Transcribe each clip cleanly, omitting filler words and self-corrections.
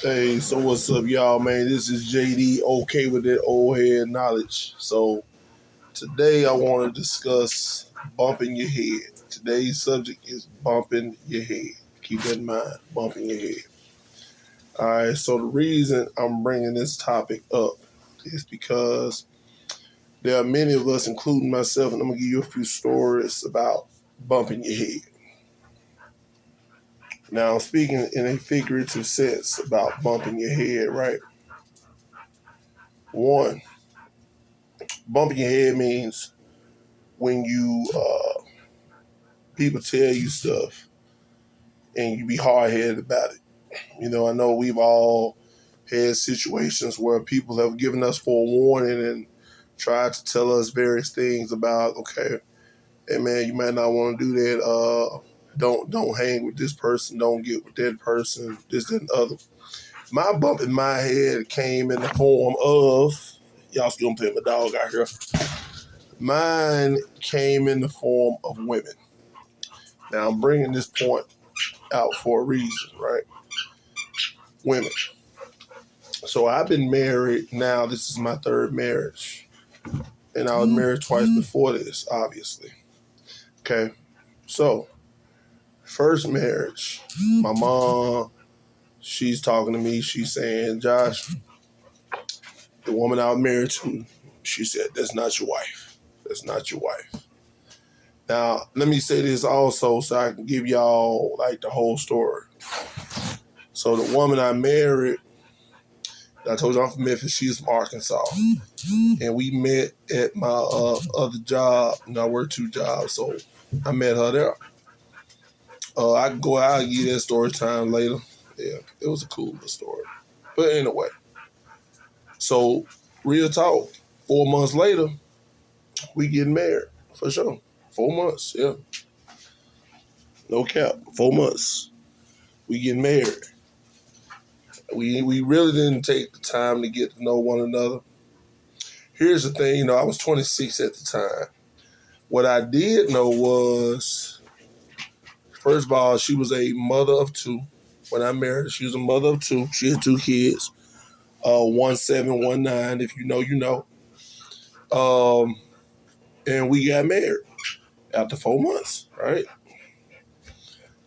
Hey, so what's up, y'all, man? This is JD, okay with that old head knowledge. So today I want to discuss bumping your head. Today's subject is bumping your head. Keep that in mind, bumping your head. All right, so the reason I'm bringing this topic up is because there are many of us, including myself, and I'm going to give you a few stories about bumping your head. Now, I'm speaking in a figurative sense about bumping your head, right? One, bumping your head means when you people tell you stuff and you be hard headed about it. I know we've all had situations where people have given us forewarning and tried to tell us various things about, okay, hey man, you might not want to do that. Don't hang with this person. Don't get with that person. This and other. My bump in my head came in the form of y'all still gonna play my dog out here. Mine came in the form of women. Now I'm bringing this point out for a reason, right? Women. So I've been married now. This is my third marriage. And I was married twice before this, obviously. Okay. So, first marriage, my mom, she's talking to me. She's saying, Josh, the woman I was married to, she said, that's not your wife. That's not your wife. Now, let me say this also so I can give y'all like the whole story. So the woman I married, I told you I'm from Memphis. She's from Arkansas, and we met at my other job. I worked two jobs, so I met her there. I can go out and give that story time later. Yeah, it was a cool little story. But anyway, so real talk. 4 months later, we getting married for sure. 4 months, yeah, no cap. 4 months, we getting married. We really didn't take the time to get to know one another. Here's the thing, I was 26 at the time. What I did know was, first of all, she was a mother of two. When I married her, she was a mother of two. She had two kids, 17, 19. If you know, you know. And we got married after 4 months, right?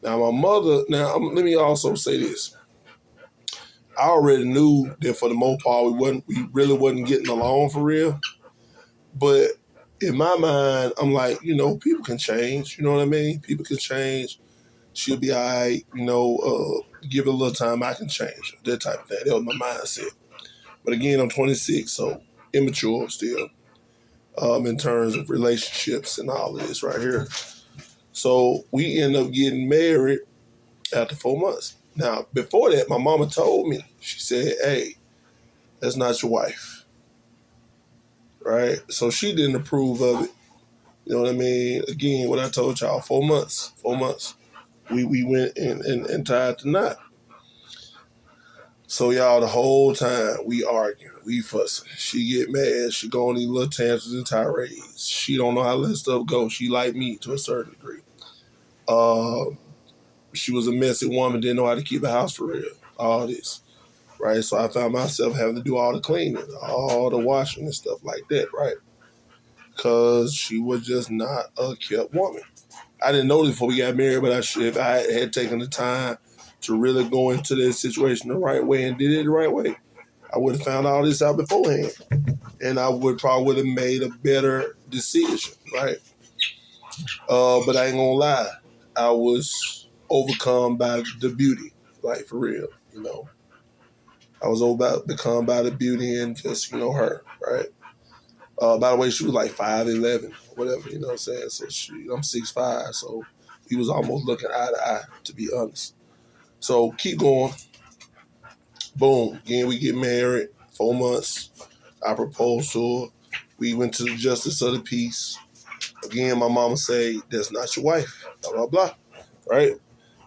Now, my mother, let me also say this. I already knew that for the most part, we really wasn't getting along for real. But in my mind, I'm like, people can change. You know what I mean? People can change. She'll be all right. Give it a little time. I can change. That type of thing. That was my mindset. But again, I'm 26, so immature still in terms of relationships and all of this right here. So we end up getting married after 4 months. Now, before that, my mama told me, she said, hey, that's not your wife. Right? So she didn't approve of it. You know what I mean? Again, what I told y'all, 4 months. 4 months. We went and tied the knot. So y'all, the whole time we arguing, we fussing. She get mad. She go on these little tantrums and tirades. She don't know how to let stuff go. She like me to a certain degree. She was a messy woman, didn't know how to keep a house for real. All this, right? So I found myself having to do all the cleaning, all the washing and stuff like that, right? Because she was just not a kept woman. I didn't know this before we got married, but if I had taken the time to really go into this situation the right way and did it the right way, I would have found all this out beforehand. And I would have made a better decision, right? But I ain't gonna lie. I was overcome by the beauty, like for real. I was overcome by the beauty and just, her, right? By the way, she was like 5'11", whatever, you know what I'm saying? So I'm 6'5", so we was almost looking eye to eye, to be honest. So keep going. Boom. Again, we get married. 4 months. I proposed to her. We went to the justice of the peace. Again, my mama say, that's not your wife. Blah, blah, blah. Right?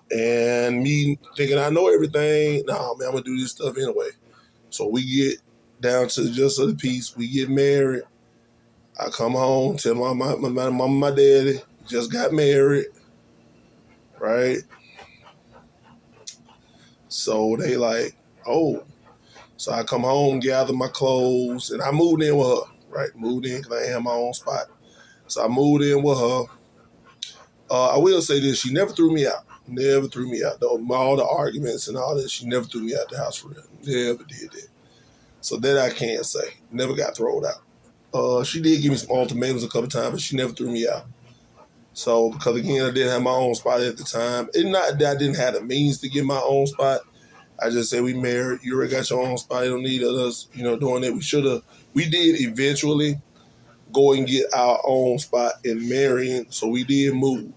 And me thinking I know everything. Nah, man, I'm going to do this stuff anyway. So we get down to the justice of the peace. We get married. I come home, tell my mama and my daddy, just got married. Right? So they like, Oh, so I come home, gather my clothes, and I moved in with her. Right, moved in because I ain't have my own spot. So I moved in with her. I will say this: she never threw me out. Never threw me out. Though all the arguments and all that, she never threw me out the house for real. Never did that. So that I can't say. Never got thrown out. She did give me some ultimatums a couple times, but she never threw me out. So because again, I didn't have my own spot at the time. It's not that I didn't have the means to get my own spot. I just said we married. You already got your own spot. You don't need us, doing that. We should have. We did eventually go and get our own spot in Marion. So we did move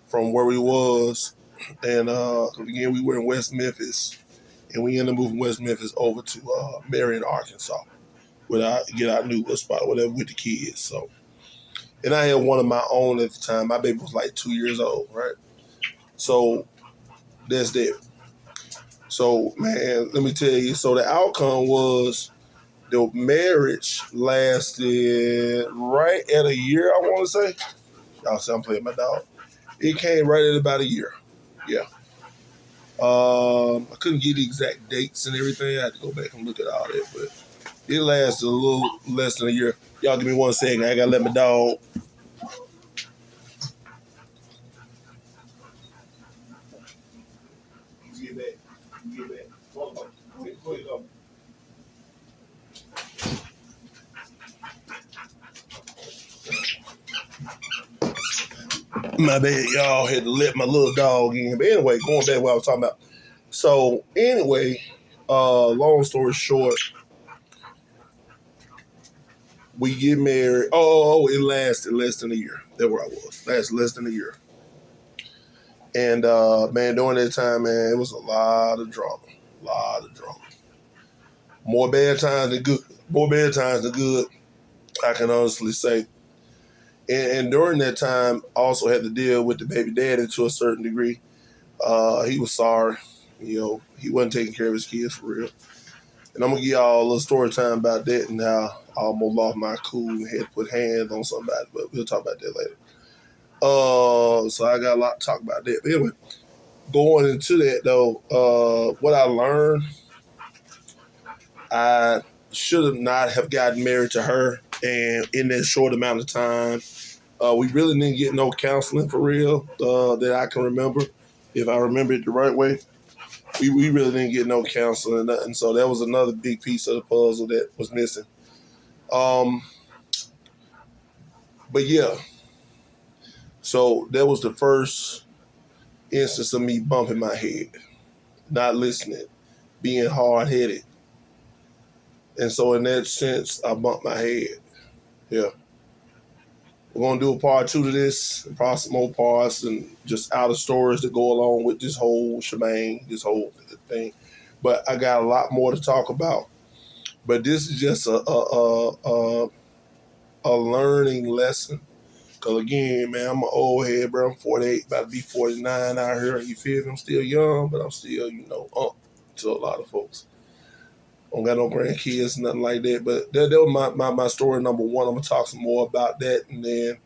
from where we was, and again we were in West Memphis, and we ended up moving West Memphis over to Marion, Arkansas, where I get our new spot, whatever, with the kids. So, and I had one of my own at the time. My baby was like 2 years old, right? So that's that. So man, let me tell you. So the outcome was the marriage lasted right at a year. I want to say. Y'all see, I'm playing my dog. It came right at about a year. Yeah. I couldn't get the exact dates and everything. I had to go back and look at all that, but it lasted a little less than a year. Y'all give me 1 second. I gotta let my dog. Get back. Get back. Go ahead, go. My bad, y'all. Had to let my little dog in. But anyway, going back to what I was talking about. So anyway, long story short, we get married. It lasted less than a year. That's where I was. Lasted less than a year. And man, during that time, man, it was a lot of drama. A lot of drama. More bad times than good. More bad times than good, I can honestly say. And during that time, I also had to deal with the baby daddy to a certain degree. He was sorry. He wasn't taking care of his kids for real. And I'm going to give y'all a little story time about that and how I almost lost my cool and had to put hands on somebody. But we'll talk about that later. So I got a lot to talk about that. But anyway, going into that though, what I learned, I should have not have gotten married to her. And in that short amount of time, we really didn't get no counseling for real that I can remember. If I remember it the right way, we really didn't get no counseling or nothing. So that was another big piece of the puzzle that was missing. But yeah, so that was the first instance of me bumping my head, not listening, being hard-headed. And so in that sense, I bumped my head. Yeah. We're going to do a part 2 to this, and probably some more parts and just outer stories that go along with this whole shebang, this whole thing. But I got a lot more to talk about. But this is just a learning lesson. Because again, man, I'm an old head, bro. I'm 48, about to be 49 out here. You feel me? I'm still young, but I'm still, to a lot of folks. Don't got no grandkids, nothing like that. But that was my story number 1. I'm going to talk some more about that. And then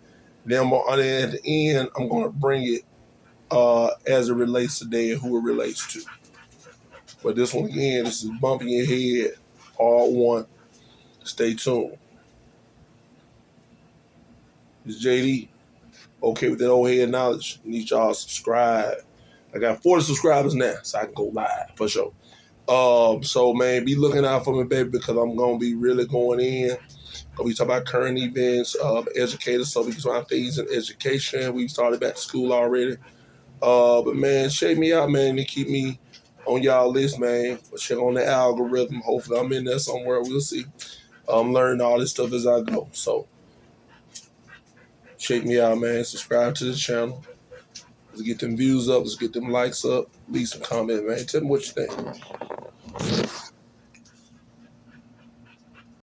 at the end, I'm going to bring it as it relates today and who it relates to. But this one, again, this is Bumping Your Head, part 1. Stay tuned. It's JD. Okay with that old head knowledge. Need y'all to subscribe. I got 40 subscribers now, so I can go live for sure. So man, be looking out for me, baby, because I'm gonna be really going in. We talk about current events, educators, so we can find things in education. We started back to school already. But man, check me out, man, and keep me on y'all list, man. Check on the algorithm. Hopefully I'm in there somewhere. We'll see. I'm learning all this stuff as I go. So check me out, man. Subscribe to the channel. Let's get them views up. Let's get them likes up. Leave some comment, man. Tell me what you think.